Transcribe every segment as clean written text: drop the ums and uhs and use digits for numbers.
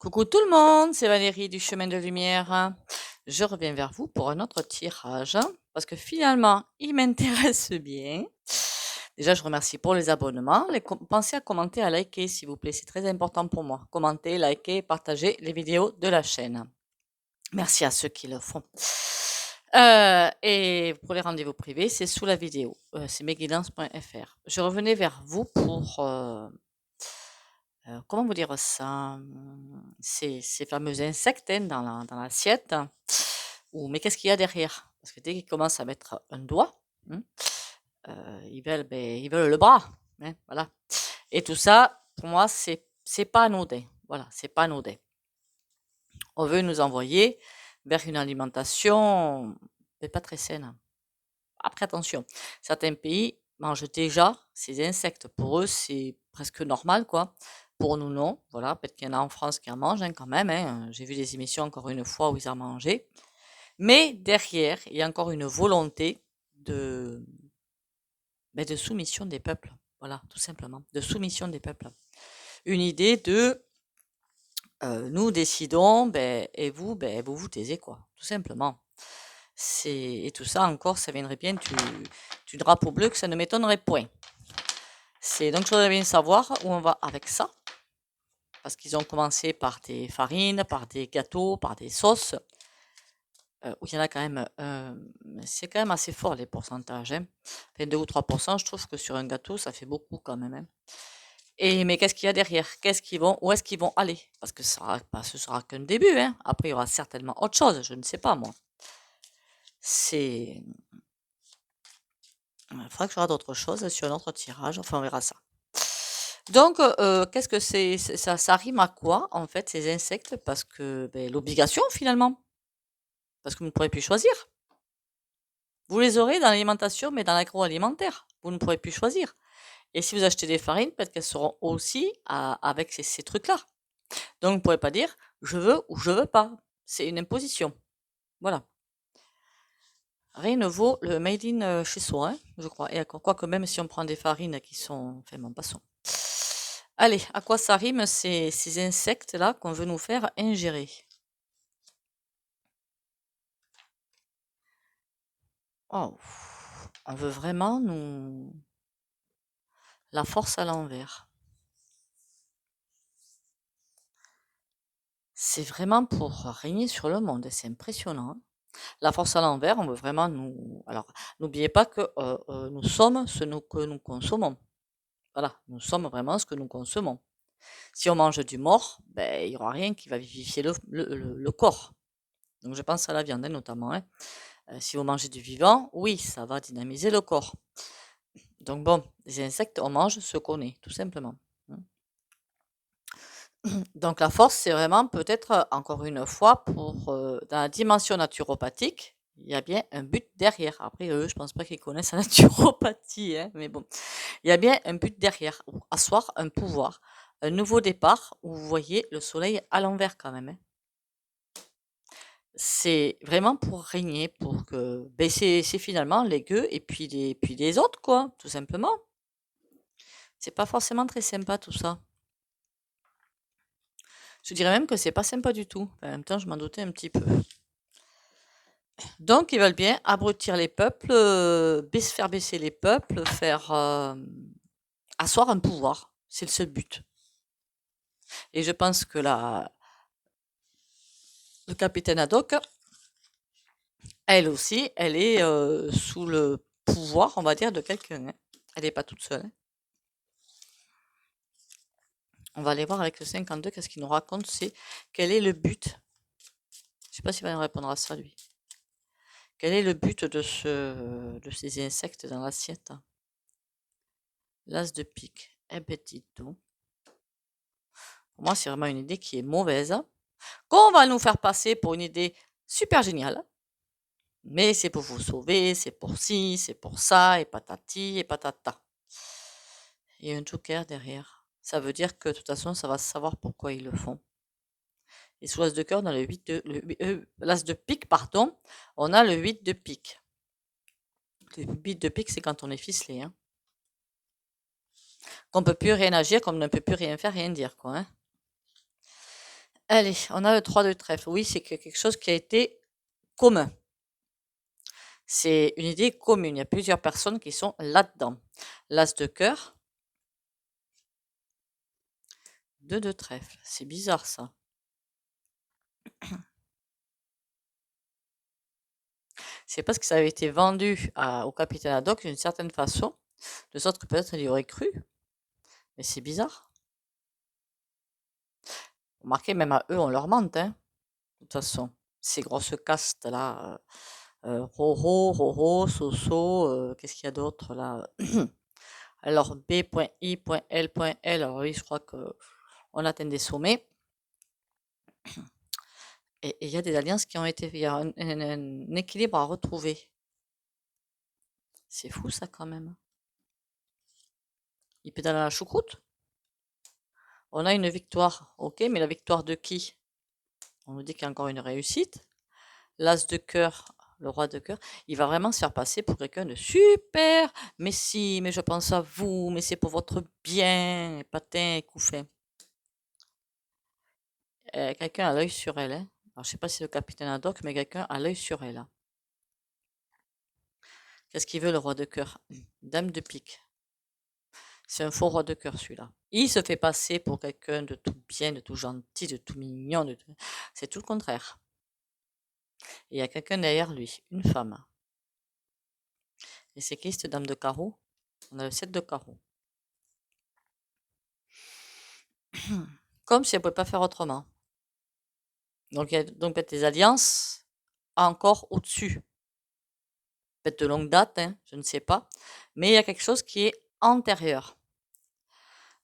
Coucou tout le monde, c'est Valérie du Chemin de Lumière. Je reviens vers vous pour un autre tirage parce que finalement, il m'intéresse bien. Déjà, je remercie pour les abonnements. Pensez à commenter, à liker s'il vous plaît, c'est très important pour moi. Commentez, likez, partagez les vidéos de la chaîne. Merci à ceux qui le font. Et pour les rendez-vous privés, c'est sous la vidéo. C'est mesguidances.fr. Je revenais vers vous pour comment vous dire ça? Ces fameux insectes, hein, dans l'assiette. Mais qu'est-ce qu'il y a derrière? Parce que dès qu'ils commencent à mettre un doigt, mmh, ils veulent le bras, hein, voilà. Et tout ça, pour moi, c'est pas anodin. Voilà, c'est pas anodin. On veut nous envoyer vers une alimentation, pas très saine. Après, attention, certains pays mangent déjà ces insectes. Pour eux, c'est presque normal, quoi. Pour nous, non. Voilà, peut-être qu'il y en a en France qui en mangent, hein, quand même, hein. J'ai vu des émissions encore une fois où ils en mangeaient. Mais derrière, il y a encore une volonté de, de soumission des peuples. Voilà, tout simplement. De soumission des peuples. Une idée de nous décidons, et vous, vous vous taisez, quoi. Tout simplement. Et tout ça encore, ça viendrait bien du drapeau bleu, que ça ne m'étonnerait point. Donc je voudrais bien savoir où on va avec ça, parce qu'ils ont commencé par des farines, par des gâteaux, par des sauces, où il y en a quand même, c'est quand même assez fort les pourcentages, hein. Enfin, 2 ou 3%, je trouve que sur un gâteau, ça fait beaucoup quand même, hein. Mais qu'est-ce qu'il y a derrière? Où est-ce qu'ils vont aller? Parce que ce sera qu'un début, hein. Après, il y aura certainement autre chose, je ne sais pas moi. Il faudra que je regarde autre chose sur un autre tirage, enfin on verra ça. Donc, qu'est-ce que ça rime à quoi en fait ces insectes? Parce que l'obligation finalement, parce que vous ne pourrez plus choisir. Vous les aurez dans l'alimentation, mais dans l'agroalimentaire, vous ne pourrez plus choisir. Et si vous achetez des farines, peut-être qu'elles seront aussi avec ces trucs-là. Donc, vous ne pourrez pas dire je veux ou je veux pas. C'est une imposition. Voilà. Rien ne vaut le made in chez soi, hein, je crois. Et quoique même si on prend des farines qui sont, enfin bon, passons. Allez, à quoi ça rime ces insectes-là qu'on veut nous faire ingérer? Oh, on veut vraiment nous la force à l'envers. C'est vraiment pour régner sur le monde, c'est impressionnant, hein. La force à l'envers, on veut vraiment nous. Alors, n'oubliez pas que nous sommes que nous consommons. Voilà, nous sommes vraiment ce que nous consommons. Si on mange du mort, il n'y aura rien qui va vivifier le corps. Donc, je pense à la viande, hein, notamment, hein. Si vous mangez du vivant, oui, ça va dynamiser le corps. Donc, bon, les insectes, on mange ce qu'on est, tout simplement, hein. Donc la force, c'est vraiment peut-être, encore une fois, dans la dimension naturopathique, il y a bien un but derrière. Après, eux, je pense pas qu'ils connaissent la naturopathie, hein, mais bon, il y a bien un but derrière, ou asseoir un pouvoir, un nouveau départ où vous voyez le soleil à l'envers quand même, hein. C'est vraiment pour régner, pour que, c'est finalement les gueux et puis les autres, quoi, tout simplement. C'est pas forcément très sympa tout ça. Je dirais même que c'est pas sympa du tout. En même temps, je m'en doutais un petit peu. Donc, ils veulent bien abrutir les peuples, faire baisser les peuples, asseoir un pouvoir. C'est le seul but. Et je pense que le capitaine Haddock, elle aussi, elle est sous le pouvoir, on va dire, de quelqu'un, hein. Elle n'est pas toute seule, hein. On va aller voir avec le 52, qu'est-ce qu'il nous raconte, c'est quel est le but. Je ne sais pas s'il va nous répondre à ça, lui. Quel est le but de ces insectes dans l'assiette? L'as de pique. Eh ben, dis donc. Pour moi, c'est vraiment une idée qui est mauvaise, qu'on va nous faire passer pour une idée super géniale. Mais c'est pour vous sauver, c'est pour ci, c'est pour ça, et patati, et patata. Il y a un joker derrière. Ça veut dire que de toute façon, ça va savoir pourquoi ils le font. Et sous l'as de cœur, dans l'as de pique, pardon, on a le 8 de pique. Le 8 de pique, c'est quand on est ficelé, hein. Qu'on ne peut plus rien agir, qu'on ne peut plus rien faire, rien dire, quoi, hein. Allez, on a le 3 de trèfle. Oui, c'est quelque chose qui a été commun. C'est une idée commune. Il y a plusieurs personnes qui sont là-dedans. L'as de cœur, 2 de trèfle. C'est bizarre ça. C'est parce que ça avait été vendu au capitaine Haddock d'une certaine façon, de sorte que peut-être il y aurait cru. Mais c'est bizarre. Remarquez, même à eux, on leur ment, hein, de toute façon. Ces grosses castes là, Roro, Roro, Soso, qu'est-ce qu'il y a d'autre là? Alors B.I.L.L. Alors oui, je crois que on atteint des sommets. Et il y a des alliances qui ont été, il y a un équilibre à retrouver. C'est fou ça quand même. Il pédale à la choucroute. On a une victoire, ok, mais la victoire de qui? On nous dit qu'il y a encore une réussite. L'as de cœur, le roi de cœur, il va vraiment se faire passer pour quelqu'un de super. Mais si, mais je pense à vous, mais c'est pour votre bien, et patin et couffin. Quelqu'un a l'œil sur elle, hein. Alors, je sais pas si c'est le capitaine Haddock, mais quelqu'un a l'œil sur elle, hein. Qu'est-ce qu'il veut, le roi de cœur? Dame de pique. C'est un faux roi de cœur, celui-là. Il se fait passer pour quelqu'un de tout bien, de tout gentil, de tout mignon. C'est tout le contraire. Et il y a quelqu'un derrière lui, une femme. Et c'est qui cette dame de carreau? On a le 7 de carreau. Comme si elle ne pouvait pas faire autrement. Donc, il y a donc peut-être des alliances encore au-dessus. Peut-être de longue date, hein, je ne sais pas. Mais il y a quelque chose qui est antérieur.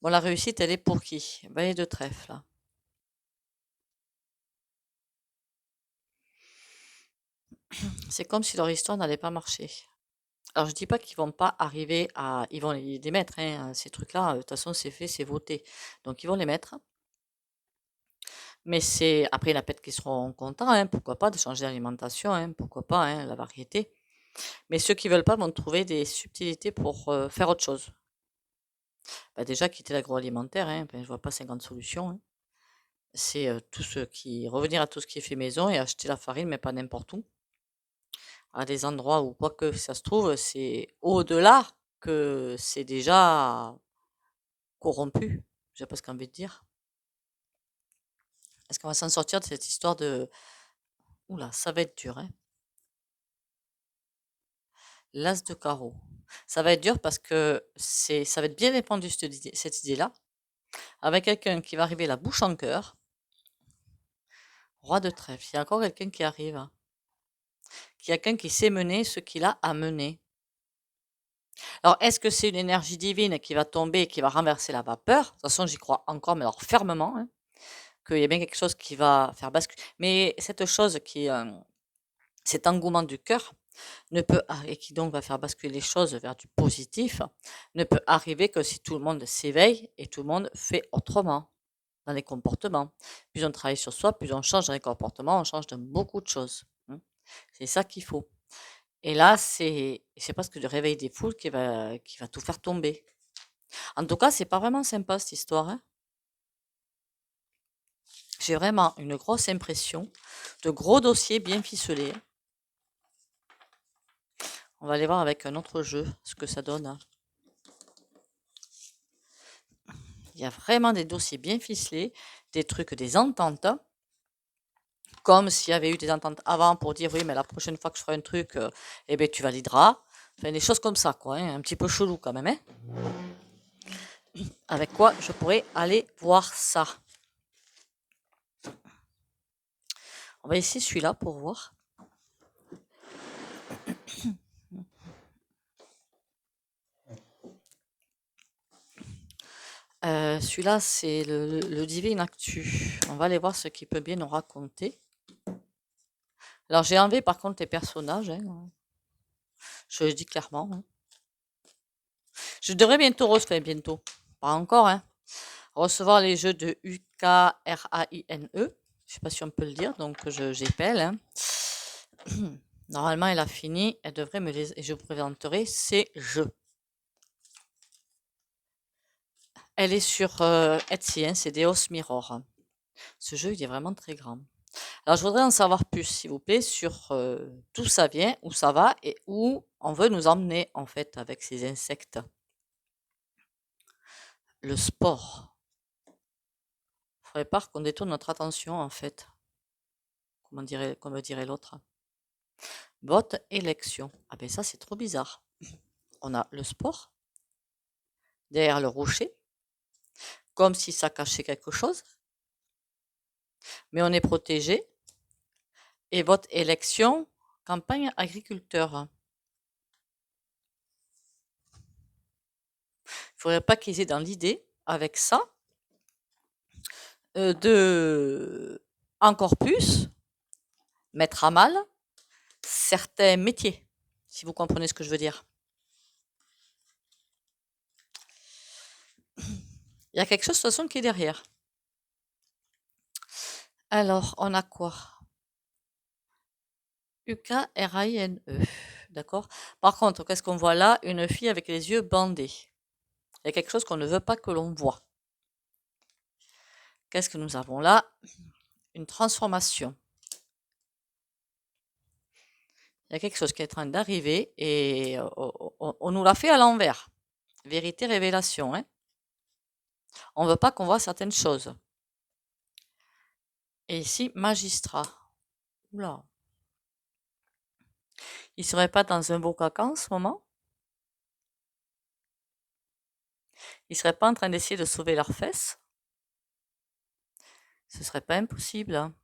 Bon, la réussite, elle est pour qui? Valet de trèfle, là. C'est comme si leur histoire n'allait pas marcher. Alors, je dis pas qu'ils vont pas arriver à... Ils vont les mettre, hein, ces trucs-là. De toute façon, c'est fait, c'est voté. Donc, ils vont les mettre. Mais c'est... Après, il y en a peut-être qui seront contents, hein, pourquoi pas, de changer d'alimentation, hein, pourquoi pas, hein, la variété. Mais ceux qui veulent pas vont trouver des subtilités pour faire autre chose. Bah, déjà, quitter l'agroalimentaire, hein, ben, je vois pas 50 solutions, hein. C'est tout ce qui... Revenir à tout ce qui est fait maison et acheter la farine, mais pas n'importe où. À des endroits où, quoi que ça se trouve, c'est au-delà que c'est déjà corrompu. J'ai presque envie de dire. Est-ce qu'on va s'en sortir de cette histoire de... Oula, ça va être dur, hein. L'as de carreau. Ça va être dur parce que ça va être bien répandu cette idée-là. Avec quelqu'un qui va arriver la bouche en cœur. Roi de trèfle. Il y a encore quelqu'un qui arrive, hein. Quelqu'un qui sait mener ce qu'il a à mener. Alors, est-ce que c'est une énergie divine qui va tomber et qui va renverser la vapeur? De toute façon, j'y crois encore, mais alors fermement, hein, qu'il y a bien quelque chose qui va faire basculer. Mais cette chose cet engouement du cœur, ne peut, et qui donc va faire basculer les choses vers du positif, ne peut arriver que si tout le monde s'éveille et tout le monde fait autrement dans les comportements. Plus on travaille sur soi, plus on change dans les comportements, on change dans beaucoup de choses, hein. C'est ça qu'il faut. Et là, c'est presque le réveil des foules qui va tout faire tomber. En tout cas, c'est pas vraiment sympa cette histoire, hein. J'ai vraiment une grosse impression de gros dossiers bien ficelés. On va aller voir avec un autre jeu ce que ça donne, hein. Il y a vraiment des dossiers bien ficelés, des trucs, des ententes, comme s'il y avait eu des ententes avant pour dire oui, mais la prochaine fois que je ferai un truc, eh ben, tu valideras. Enfin, des choses comme ça, quoi, hein, un petit peu chelou quand même, hein. Avec quoi je pourrais aller voir ça? On va essayer celui-là pour voir. Celui-là, c'est le Divine Actu. On va aller voir ce qu'il peut bien nous raconter. Alors, j'ai enlevé par contre les personnages, hein. Je le dis clairement, hein. Je devrais bientôt recevoir, bientôt, pas encore, hein, recevoir les jeux de Ukraine. Je sais pas si on peut le dire, donc j'épelle, hein. Normalement, elle a fini, elle devrait me les... Et je vous présenterai ces jeux. Elle est sur Etsy, hein, c'est Deos Mirror. Ce jeu, il est vraiment très grand. Alors, je voudrais en savoir plus, s'il vous plaît, sur d'où ça vient, où ça va et où on veut nous emmener, en fait, avec ces insectes. Le sport. Faudrait pas qu'on détourne notre attention, en fait. Comme dirait l'autre. Vote élection. Ah ben ça, c'est trop bizarre. On a le sport, derrière le rocher, comme si ça cachait quelque chose, mais on est protégé. Et vote élection, campagne agriculteur. Il faudrait pas qu'ils aient dans l'idée, avec ça, de encore plus mettre à mal certains métiers, si vous comprenez ce que je veux dire. Il y a quelque chose de toute façon qui est derrière. Alors, on a quoi? Ukraine. D'accord? Par contre, qu'est-ce qu'on voit là? Une fille avec les yeux bandés. Il y a quelque chose qu'on ne veut pas que l'on voit. Qu'est-ce que nous avons là? Une transformation. Il y a quelque chose qui est en train d'arriver et on nous l'a fait à l'envers. Vérité, révélation. Hein? On ne veut pas qu'on voit certaines choses. Et ici, magistrat. Oula. Ils ne seraient pas dans un beau caca en ce moment? Ils ne seraient pas en train d'essayer de sauver leurs fesses? Ce serait pas impossible. Hein.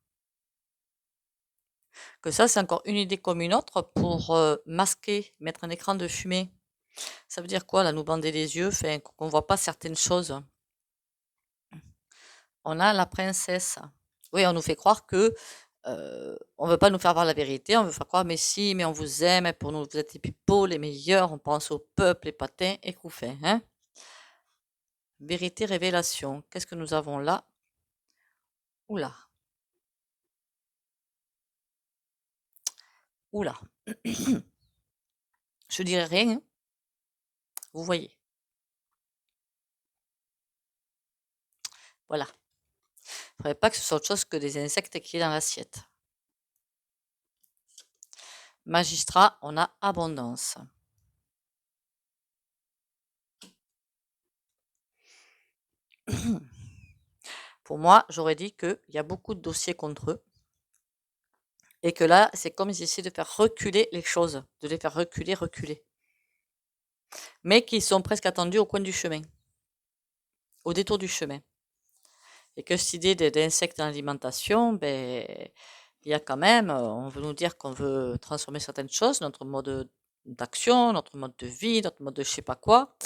Que ça, c'est encore une idée comme une autre pour masquer, mettre un écran de fumée. Ça veut dire quoi, là, nous bander les yeux, qu'on ne voit pas certaines choses? On a la princesse. Oui, on nous fait croire que on veut pas nous faire voir la vérité, on veut faire croire, mais si, mais on vous aime, pour nous, vous êtes les plus beaux, les meilleurs, on pense au peuple, les patins et couffins, hein? Vérité, révélation. Qu'est-ce que nous avons là? Oula, oula. Je dirais rien, hein. Vous voyez. Voilà. Il faudrait pas que ce soit autre chose que des insectes qui est dans l'assiette. Magistrat, on a abondance. Pour moi, j'aurais dit qu'il y a beaucoup de dossiers contre eux. Et que là, c'est comme ils essaient de faire reculer les choses, de les faire reculer. Mais qui sont presque attendus au coin du chemin, au détour du chemin. Et que cette idée d'insectes dans l'alimentation, ben, il y a quand même, on veut nous dire qu'on veut transformer certaines choses, notre mode d'action, notre mode de vie, notre mode de je sais pas quoi.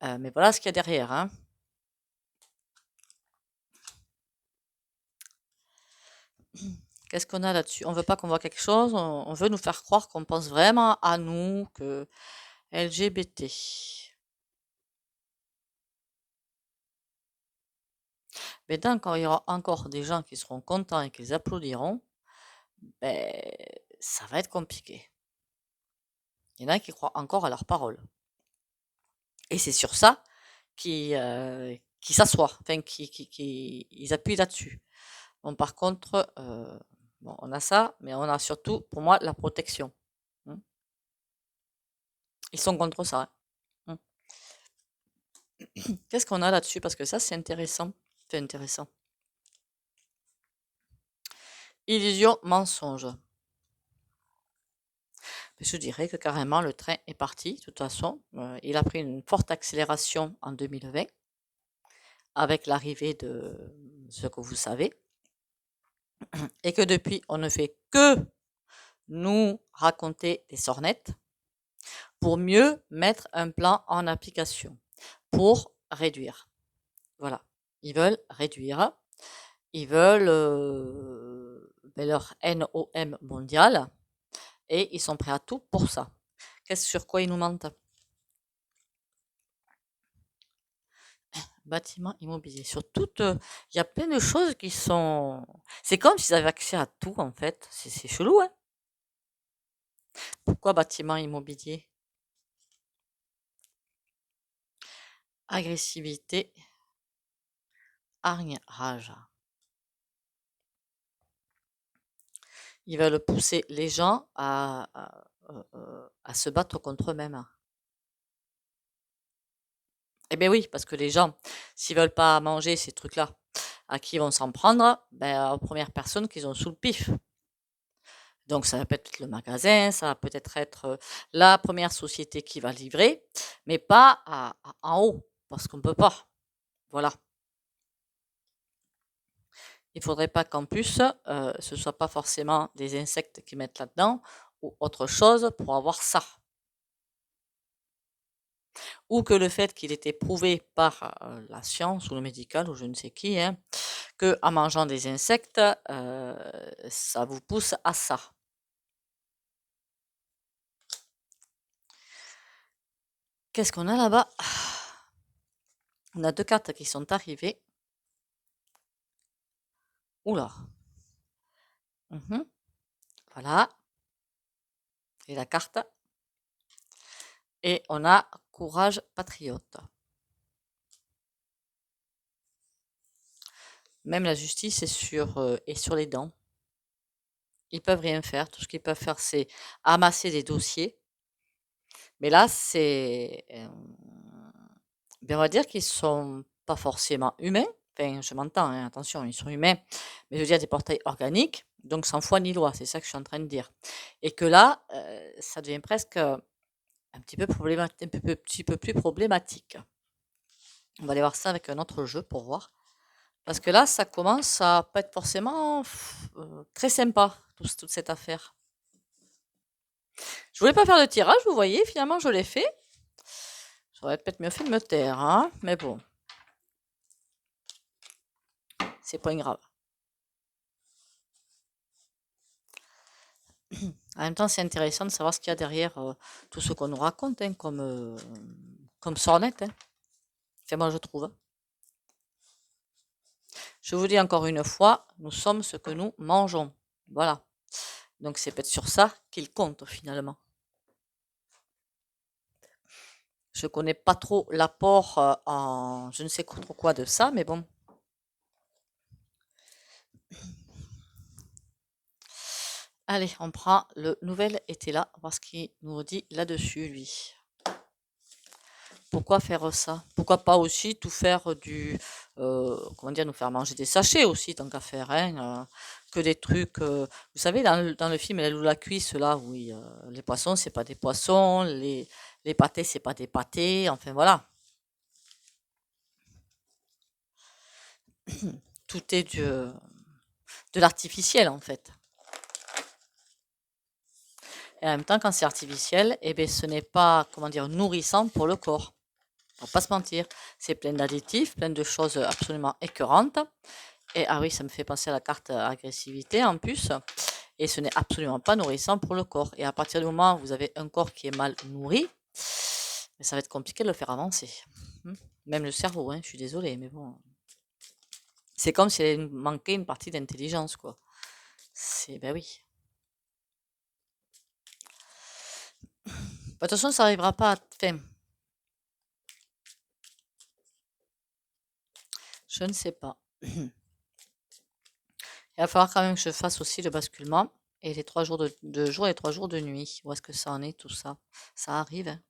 Mais voilà ce qu'il y a derrière. Hein. Qu'est-ce qu'on a là-dessus? On veut pas qu'on voit quelque chose, on veut nous faire croire qu'on pense vraiment à nous, que LGBT. Mais quand il y aura encore des gens qui seront contents et qui les applaudiront, ben, ça va être compliqué. Il y en a qui croient encore à leurs paroles. Et c'est sur ça qu'ils s'assoient, enfin, ils appuient là-dessus. Bon, par contre, bon, on a ça, mais on a surtout, pour moi, la protection. Hein. Ils sont contre ça. Hein. Qu'est-ce qu'on a là-dessus? Parce que ça, c'est intéressant. C'est intéressant. Illusion, mensonge. Je dirais que carrément le train est parti. De toute façon, il a pris une forte accélération en 2020 avec l'arrivée de ce que vous savez. Et que depuis, on ne fait que nous raconter des sornettes pour mieux mettre un plan en application, pour réduire. Voilà. Ils veulent réduire. Ils veulent leur NOM mondial et ils sont prêts à tout pour ça. Qu'est-ce sur quoi ils nous mentent? Bâtiment immobilier. Sur toute, il y a plein de choses qui sont. C'est comme s'ils avaient accès à tout en fait. C'est chelou, hein? Pourquoi bâtiment immobilier? Agressivité, hargne, rage. Ils veulent pousser les gens à se battre contre eux-mêmes. Eh bien oui, parce que les gens, s'ils veulent pas manger ces trucs-là, à qui ils vont s'en prendre? Ben, aux premières personnes qu'ils ont sous le pif. Donc ça va peut être le magasin, ça va peut-être être la première société qui va livrer, mais pas en haut, parce qu'on ne peut pas. Voilà. Il faudrait pas qu'en plus, ce soit pas forcément des insectes qui mettent là-dedans ou autre chose pour avoir ça. Ou que le fait qu'il était prouvé par la science ou le médical ou je ne sais qui, hein, que en mangeant des insectes, ça vous pousse à ça. Qu'est-ce qu'on a là-bas? On a deux cartes qui sont arrivées. Oula. Voilà. Et la carte. Et on a courage patriote. Même la justice est sur les dents. Ils peuvent rien faire. Tout ce qu'ils peuvent faire, c'est amasser des dossiers. Mais là, ben, on va dire qu'ils sont pas forcément humains. Enfin, je m'entends, hein, attention, ils sont humains. Mais je veux dire des portails organiques, donc sans foi ni loi. C'est ça que je suis en train de dire. Et que là, ça devient presque un petit peu petit peu plus problématique. On va aller voir ça avec un autre jeu pour voir. Parce que là, ça commence à pas être forcément très sympa, toute cette affaire. Je voulais pas faire de tirage, vous voyez, finalement je l'ai fait. J'aurais peut-être mieux fait de me taire, hein, mais bon. C'est pas grave. En même temps, c'est intéressant de savoir ce qu'il y a derrière tout ce qu'on nous raconte, hein, comme sornette. Hein. Enfin, moi, je trouve. Je vous dis encore une fois, nous sommes ce que nous mangeons. Voilà. Donc, c'est peut-être sur ça qu'il compte, finalement. Je connais pas trop l'apport en je ne sais trop quoi de ça, mais bon. Allez, on prend le nouvel était là, voir ce qu'il nous dit là-dessus, lui. Pourquoi faire ça? Pourquoi pas aussi tout faire comment dire, nous faire manger des sachets aussi, tant qu'à faire, hein, que des trucs, vous savez, dans le film Elle ou la cuisse, là, oui, les poissons, c'est pas des poissons, les pâtés, c'est pas des pâtés, enfin voilà. Tout est de l'artificiel, en fait. Et en même temps, quand c'est artificiel, eh bien, ce n'est pas, comment dire, nourrissant pour le corps. On va pas se mentir, c'est plein d'additifs, plein de choses absolument écœurantes. Et ah oui, ça me fait penser à la carte agressivité en plus. Et ce n'est absolument pas nourrissant pour le corps. Et à partir du moment où vous avez un corps qui est mal nourri, ça va être compliqué de le faire avancer. Même le cerveau, hein, je suis désolée, mais bon. C'est comme s'il manquait une partie d'intelligence, quoi. Ben oui. De toute façon, ça n'arrivera pas à... Enfin, je ne sais pas. Il va falloir quand même que je fasse aussi le basculement et les 3 jours de jour et 3 jours de nuit. Où est-ce que ça en est, tout ça? Ça arrive, hein.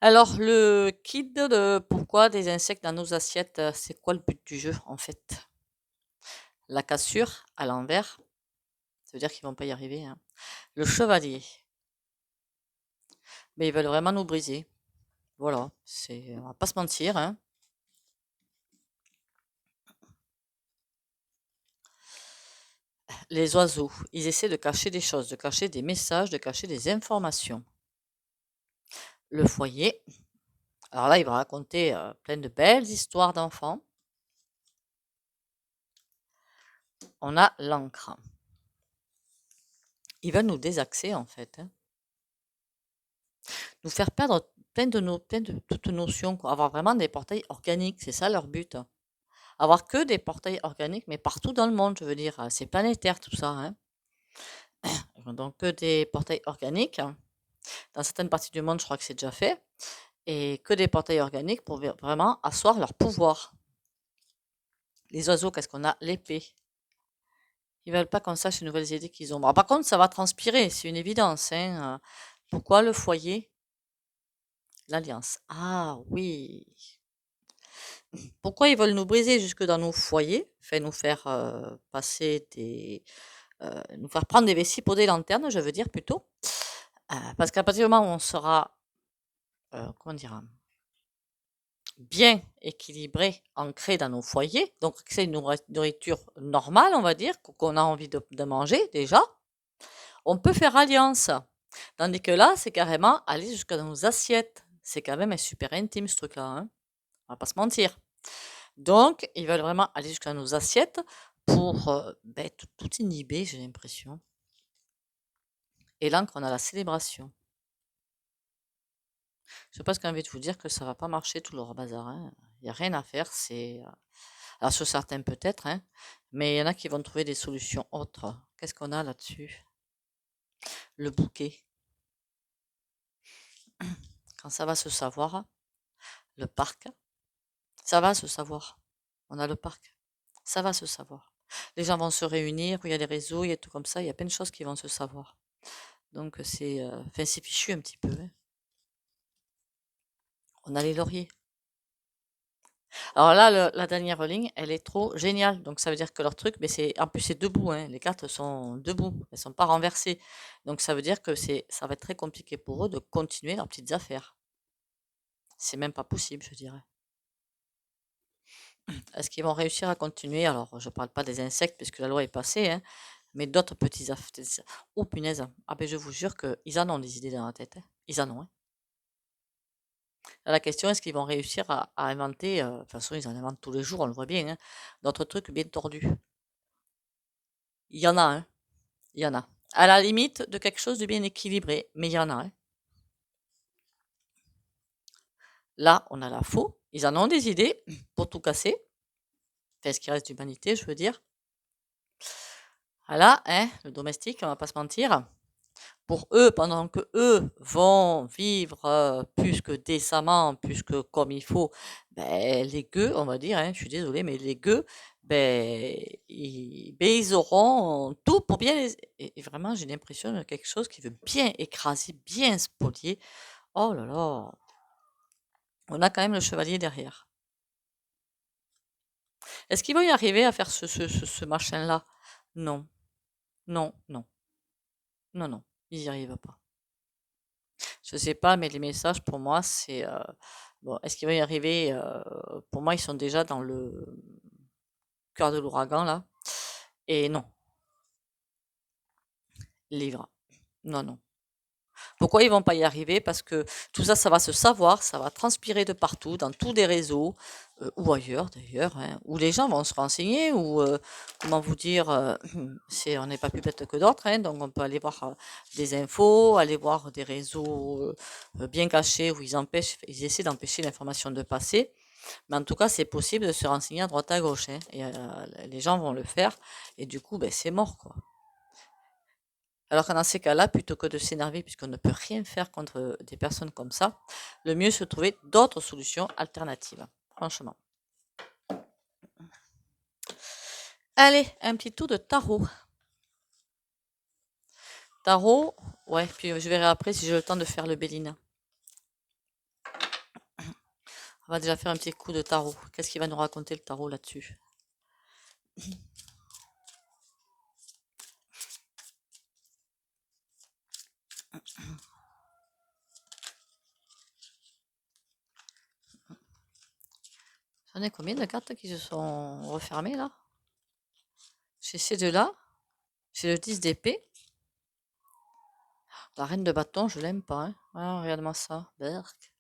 Alors, le kit de pourquoi des insectes dans nos assiettes, c'est quoi le but du jeu, en fait? La cassure à l'envers, ça veut dire qu'ils vont pas y arriver, hein. Le chevalier, mais ils veulent vraiment nous briser. Voilà, on va pas se mentir, hein. Les oiseaux, ils essaient de cacher des choses, de cacher des messages, de cacher des informations. Le foyer, alors là, il va raconter plein de belles histoires d'enfants. On a l'encre. Ils veulent nous désaxer, en fait, hein. Nous faire perdre plein de toutes notions, quoi. Avoir vraiment des portails organiques, c'est ça leur but. Avoir que des portails organiques, mais partout dans le monde, je veux dire, c'est planétaire tout ça, hein. Donc que des portails organiques. Dans certaines parties du monde, je crois que c'est déjà fait. Et que des portails organiques pour vraiment asseoir leur pouvoir. Les oiseaux, qu'est-ce qu'on a? L'épée. Ils veulent pas qu'on sache les nouvelles idées qu'ils ont. Bon, par contre, ça va transpirer, c'est une évidence, hein. Pourquoi le foyer? L'alliance. Ah oui. Pourquoi ils veulent nous briser jusque dans nos foyers? Enfin, nous faire passer nous faire prendre des vessies pour des lanternes, je veux dire plutôt. Parce qu'à partir du moment où on sera, comment dire, bien équilibré, ancré dans nos foyers, donc c'est une nourriture normale, on va dire, qu'on a envie de manger déjà, on peut faire alliance. Tandis que là, c'est carrément aller jusque dans nos assiettes. C'est quand même super intime ce truc-là, hein. On va pas se mentir. Donc, ils veulent vraiment aller jusqu'à nos assiettes pour tout inhiber, j'ai l'impression. Et là, qu'on a la célébration. Je pense qu'j'ai envie de vous dire que ça va pas marcher tout leur bazar, hein. Il n'y a rien à faire. Alors, sur certains peut-être, hein, mais il y en a qui vont trouver des solutions autres. Qu'est-ce qu'on a là-dessus? Le bouquet. Quand ça va se savoir, le parc, ça va se savoir. On a le parc. Ça va se savoir. Les gens vont se réunir, il y a les réseaux, il y a tout comme ça, il y a plein de choses qui vont se savoir. Donc enfin, c'est fichu un petit peu, hein. On a les lauriers. Alors là, la dernière ligne, elle est trop géniale. Donc ça veut dire que leur truc, mais en plus c'est debout, hein. Les cartes sont debout, elles sont pas renversées. Donc ça veut dire que ça va être très compliqué pour eux de continuer leurs petites affaires. C'est même pas possible, je dirais. Est-ce qu'ils vont réussir à continuer? Alors, je parle pas des insectes puisque la loi est passée, hein, mais d'autres petits affaires. Oh punaise! Ah ben je vous jure qu'ils en ont des idées dans la tête, hein. Ils en ont, hein. La question, est-ce qu'ils vont réussir à inventer, de toute façon, ils en inventent tous les jours, on le voit bien, hein, d'autres trucs bien tordus. Il y en a, hein, il y en a. À la limite de quelque chose de bien équilibré, mais il y en a, hein. Là, on a la faux. Ils en ont des idées pour tout casser. Enfin, ce qui reste d'humanité, je veux dire. Voilà, hein, le domestique, on va pas se mentir. Pour eux, pendant que eux vont vivre plus que décemment, plus que comme il faut, ben, les gueux, on va dire, hein, je suis désolée, mais les gueux, ils auront tout pour bien les... Et vraiment, j'ai l'impression de quelque chose qui veut bien écraser, bien spolier. Oh là là, on a quand même le chevalier derrière. Est-ce qu'ils vont y arriver à faire ce machin-là? Non, non, non, non, non, ils n'y arrivent pas. Je sais pas, mais les messages pour moi, c'est bon. Est-ce qu'il va y arriver? Pour moi, ils sont déjà dans le cœur de l'ouragan là. Et non, livre. Non, non. Pourquoi ils vont pas y arriver? Parce que tout ça, ça va se savoir, ça va transpirer de partout, dans tous les réseaux, ou ailleurs d'ailleurs, hein, où les gens vont se renseigner, ou comment vous dire, on n'est pas plus bête que d'autres, hein, donc on peut aller voir des infos, aller voir des réseaux bien cachés où ils essaient d'empêcher l'information de passer. Mais en tout cas, c'est possible de se renseigner à droite à gauche, hein, et les gens vont le faire, et du coup, ben, c'est mort, quoi. Alors que dans ces cas-là, plutôt que de s'énerver, puisqu'on ne peut rien faire contre des personnes comme ça, le mieux c'est de trouver d'autres solutions alternatives. Franchement. Allez, un petit tour de tarot. Tarot, ouais, puis je verrai après si j'ai le temps de faire le Bélina. On va déjà faire un petit coup de tarot. Qu'est-ce qu'il va nous raconter le tarot là-dessus? J'en ai combien de cartes qui se sont refermées là? J'ai ces deux-là. J'ai le 10 d'épée. La reine de bâton, je l'aime pas, hein. Ah, regarde-moi ça. Berk.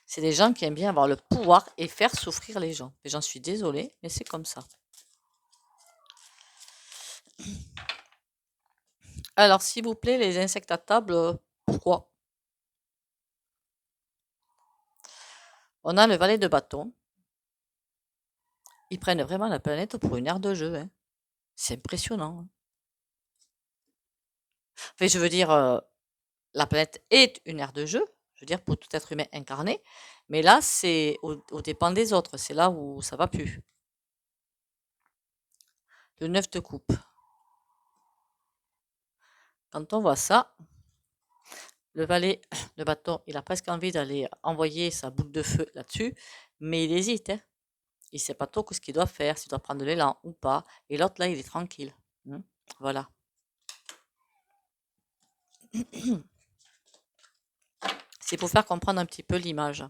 C'est des gens qui aiment bien avoir le pouvoir et faire souffrir les gens. Et j'en suis désolée, mais c'est comme ça. Alors, s'il vous plaît, les insectes à table, pourquoi? On a le valet de bâton. Ils prennent vraiment la planète pour une aire de jeu, hein. C'est impressionnant, hein. Enfin, je veux dire, la planète est une aire de jeu, je veux dire, pour tout être humain incarné. Mais là, c'est au dépend des autres. C'est là où ça va plus. Le 9 de coupe. Quand on voit ça, le valet de bâton, il a presque envie d'aller envoyer sa boule de feu là-dessus, mais il hésite, hein. Il sait pas trop ce qu'il doit faire, s'il doit prendre de l'élan ou pas. Et l'autre, là, il est tranquille. Voilà. C'est pour faire comprendre un petit peu l'image.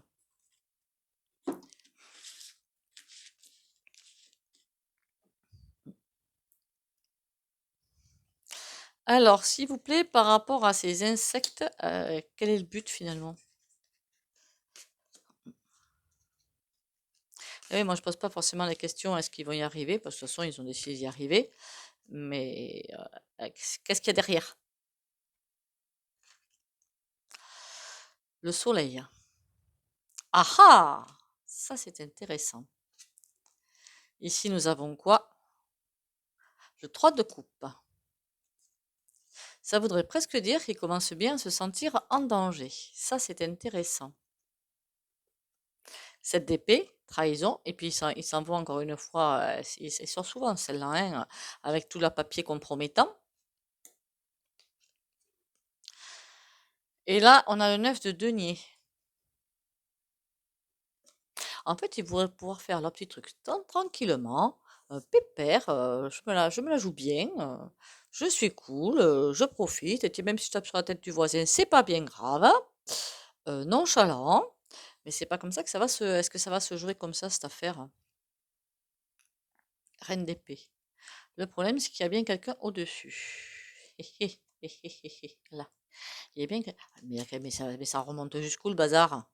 Alors, s'il vous plaît, par rapport à ces insectes, quel est le but finalement? Oui, moi je pose pas forcément la question est-ce qu'ils vont y arriver, parce que de toute façon ils ont décidé d'y arriver, mais qu'est-ce qu'il y a derrière? Le soleil. Ah ah! Ça c'est intéressant. Ici nous avons quoi? Le 3 de coupe. Ça voudrait presque dire qu'il commence bien à se sentir en danger. Ça c'est intéressant. 7 d'épée, trahison, et puis il s'envoie encore une fois, il sort souvent celle-là, hein, avec tout le papier compromettant. Et là, on a le 9 de denier. En fait, ils pourraient pouvoir faire leur petit truc tranquillement, pépère, je me la joue bien, je suis cool, je profite, et puis même si je tape sur la tête du voisin, c'est pas bien grave, nonchalant, mais c'est pas comme ça que ça va se, est-ce que ça va se jouer comme ça, cette affaire? Reine d'épée. Le problème, c'est qu'il y a bien quelqu'un au-dessus. Là. Il y a bien que... mais ça remonte jusqu'où le bazar?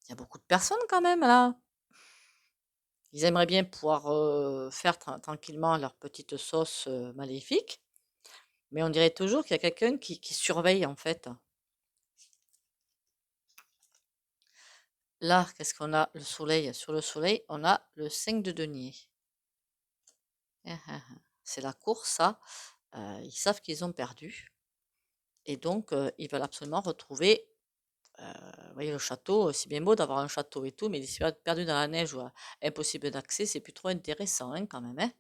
Il y a beaucoup de personnes quand même là. Ils aimeraient bien pouvoir faire tranquillement leur petite sauce maléfique, mais on dirait toujours qu'il y a quelqu'un qui surveille en fait. Là, qu'est-ce qu'on a? Le soleil. Sur le soleil, on a le 5 de denier. C'est la course, ça. Ils savent qu'ils ont perdu. Et donc, ils veulent absolument retrouver, vous voyez, le château. C'est bien beau d'avoir un château et tout, mais s'ils sont perdus dans la neige ou impossible d'accès, c'est plus trop intéressant hein, quand même. Hein.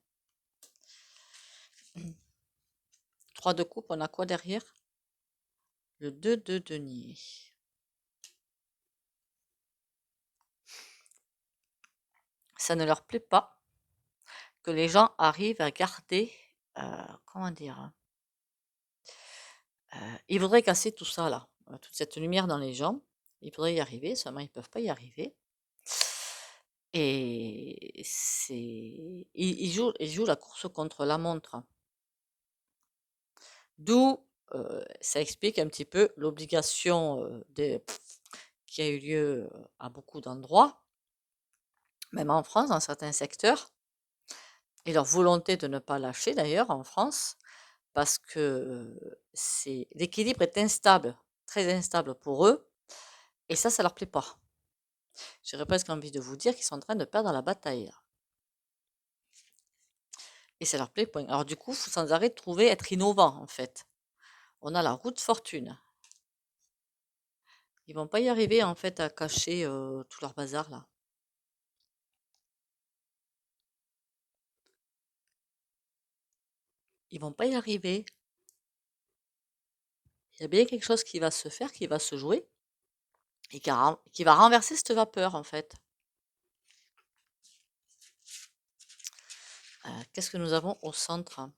3 de coupe, on a quoi derrière? Le 2 de denier. Ça ne leur plaît pas que les gens arrivent à garder, comment dire? Ils voudraient casser tout ça là, toute cette lumière dans les gens. Ils voudraient y arriver, seulement ils peuvent pas y arriver. Et ils jouent la course contre la montre. D'où, ça explique un petit peu l'obligation, qui a eu lieu, à beaucoup d'endroits, même en France, dans certains secteurs, et leur volonté de ne pas lâcher d'ailleurs en France, parce que l'équilibre est instable, très instable pour eux, et ça leur plaît pas. J'aurais presque envie de vous dire qu'ils sont en train de perdre la bataille. Là. Et ça leur plaît point. Alors du coup, il faut sans arrêt trouver, être innovant en fait. On a la roue de fortune. Ils vont pas y arriver en fait à cacher tout leur bazar là. Ils vont pas y arriver. Il y a bien quelque chose qui va se faire, qui va se jouer, et qui va renverser cette vapeur en fait. Qu'est-ce que nous avons au centre?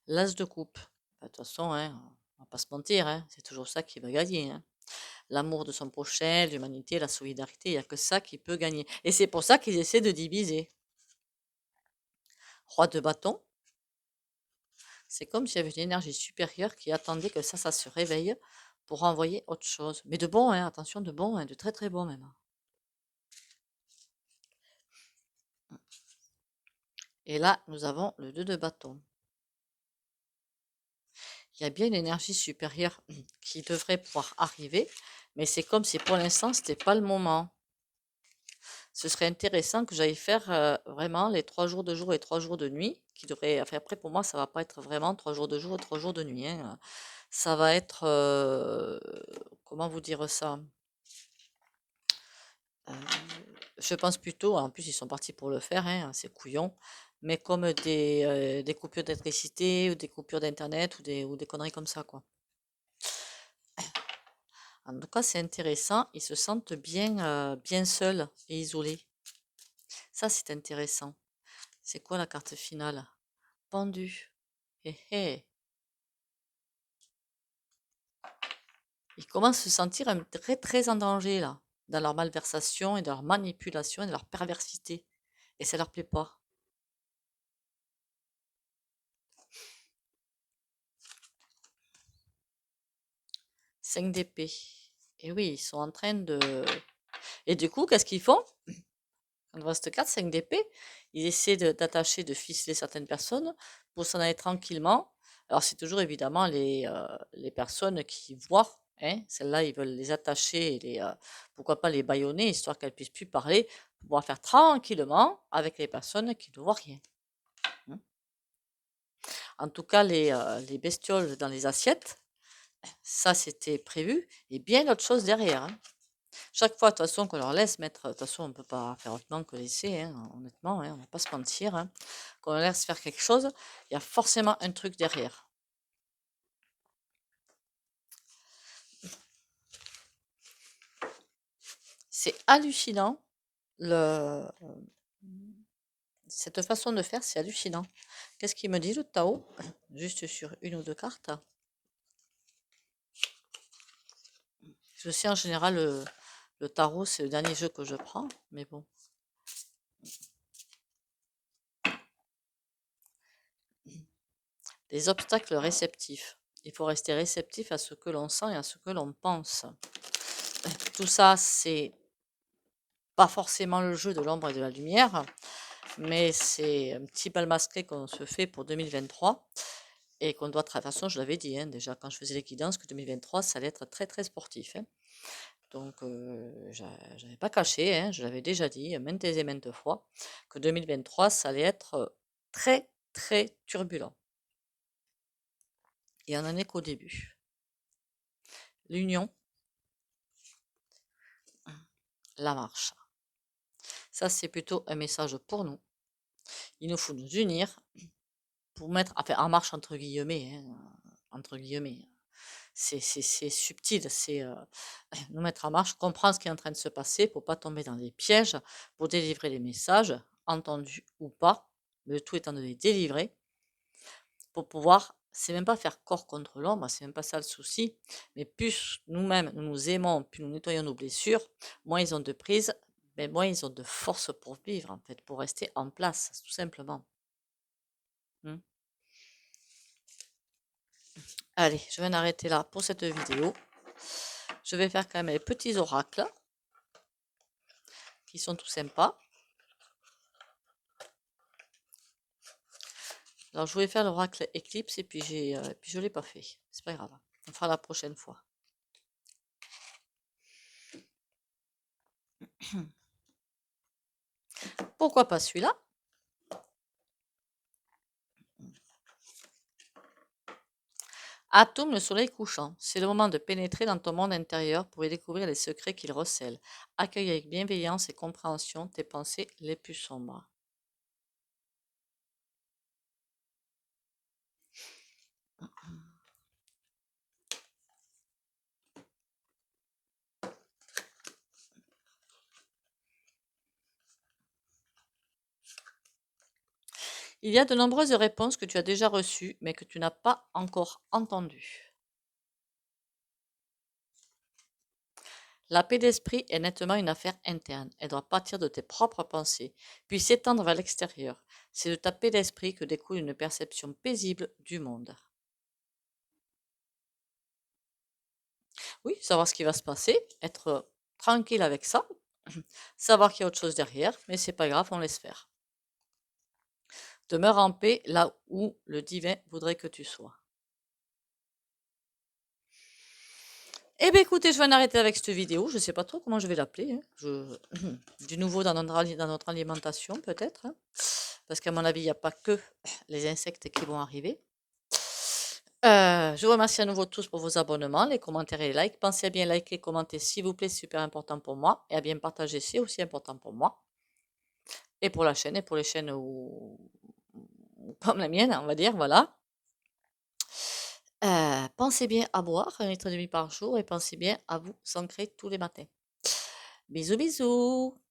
L'as de coupe. De toute façon, hein, on va pas se mentir, hein, c'est toujours ça qui va gagner. Hein. L'amour de son prochain, l'humanité, la solidarité, il n'y a que ça qui peut gagner. Et c'est pour ça qu'ils essaient de diviser. Roi de bâton, c'est comme s'il y avait une énergie supérieure qui attendait que ça se réveille pour envoyer autre chose. Mais de bon, hein, attention, de bon, hein, de très très bon même. Et là, nous avons le 2 de bâton. Il y a bien une énergie supérieure qui devrait pouvoir arriver, mais c'est comme si pour l'instant, ce n'était pas le moment. Ce serait intéressant que j'aille faire vraiment les 3 jours de jour et 3 jours de nuit, qui devraient, enfin après pour moi, ça va pas être vraiment 3 jours de jour et 3 jours de nuit. Hein. Ça va être, comment vous dire ça? Je pense plutôt, en plus ils sont partis pour le faire, hein, c'est couillon, mais comme des coupures d'électricité ou des coupures d'internet ou des conneries comme ça, quoi. En tout cas, c'est intéressant, ils se sentent bien, bien seuls et isolés. Ça, c'est intéressant. C'est quoi la carte finale? Pendu. Hé hé. Ils commencent à se sentir très très en danger là, dans leur malversation et dans leur manipulation et dans leur perversité. Et ça leur plaît pas. 5 d'épée. Et oui, ils sont en train de... Et du coup, qu'est-ce qu'ils font? Quand on voit cette carte, 5 d'épée, ils essaient d'attacher, de ficeler certaines personnes pour s'en aller tranquillement. Alors c'est toujours évidemment les personnes qui voient, hein, celles-là, ils veulent les attacher et pourquoi pas les bâillonner, histoire qu'elles puissent plus parler, pour pouvoir faire tranquillement avec les personnes qui ne voient rien. Hein. En tout cas, les bestioles dans les assiettes, ça c'était prévu, et bien d'autres choses derrière. Hein. Chaque fois, de toute façon, qu'on leur laisse mettre, de toute façon, on ne peut pas faire autrement que laisser, hein, honnêtement, hein, on ne va pas se mentir. Hein. Qu'on leur laisse faire quelque chose, il y a forcément un truc derrière. C'est hallucinant, cette façon de faire, c'est hallucinant. Qu'est-ce qu'il me dit le Tao? Juste sur une ou deux cartes. Je sais, en général, le tarot, c'est le dernier jeu que je prends, mais bon. Des obstacles réceptifs. Il faut rester réceptif à ce que l'on sent et à ce que l'on pense. Tout ça, c'est pas forcément le jeu de l'ombre et de la lumière, mais c'est un petit bal masqué qu'on se fait pour 2023 et qu'on doit... De toute façon, je l'avais dit, hein, déjà quand je faisais les guidances, que 2023, ça allait être très très sportif. Hein. Donc, j'avais pas caché, hein, je l'avais déjà dit maintes et maintes fois, que 2023, ça allait être très très turbulent. Et on n'en est qu'au début. L'union, la marche. Ça, c'est plutôt un message pour nous. Il nous faut nous unir pour mettre, enfin, en marche entre guillemets, hein, entre guillemets. C'est subtil, c'est nous mettre en marche, comprendre ce qui est en train de se passer pour pas tomber dans des pièges, pour délivrer les messages, entendus ou pas, le tout étant de les délivrer, pour pouvoir, c'est même pas faire corps contre l'ombre, c'est même pas ça le souci, mais plus nous-mêmes nous nous aimons, plus nous nettoyons nos blessures, moins ils ont de prise, mais moins ils ont de force pour vivre, en fait, pour rester en place, tout simplement. Hmm. Allez, je vais m'arrêter là pour cette vidéo. Je vais faire quand même les petits oracles qui sont tout sympas. Alors, je voulais faire l'oracle éclipse et puis je l'ai pas fait. C'est pas grave. On fera la prochaine fois. Pourquoi pas celui-là? Atome, le soleil couchant. C'est le moment de pénétrer dans ton monde intérieur pour y découvrir les secrets qu'il recèle. Accueille avec bienveillance et compréhension tes pensées les plus sombres. Il y a de nombreuses réponses que tu as déjà reçues, mais que tu n'as pas encore entendues. La paix d'esprit est nettement une affaire interne. Elle doit partir de tes propres pensées, puis s'étendre vers l'extérieur. C'est de ta paix d'esprit que découle une perception paisible du monde. Oui, savoir ce qui va se passer, être tranquille avec ça, savoir qu'il y a autre chose derrière, mais c'est pas grave, on laisse faire. Demeure en paix là où le divin voudrait que tu sois. Eh bien écoutez, je vais en arrêter avec cette vidéo. Je ne sais pas trop comment je vais l'appeler. Hein. Du nouveau dans notre alimentation peut-être. Hein. Parce qu'à mon avis, il n'y a pas que les insectes qui vont arriver. Je vous remercie à nouveau tous pour vos abonnements, les commentaires et les likes. Pensez à bien liker, commenter s'il vous plaît, c'est super important pour moi. Et à bien partager, c'est aussi important pour moi. Et pour la chaîne, et pour les chaînes comme la mienne, on va dire, voilà. Pensez bien à boire 1,5 litre par jour et pensez bien à vous ancrer tous les matins. Bisous, bisous!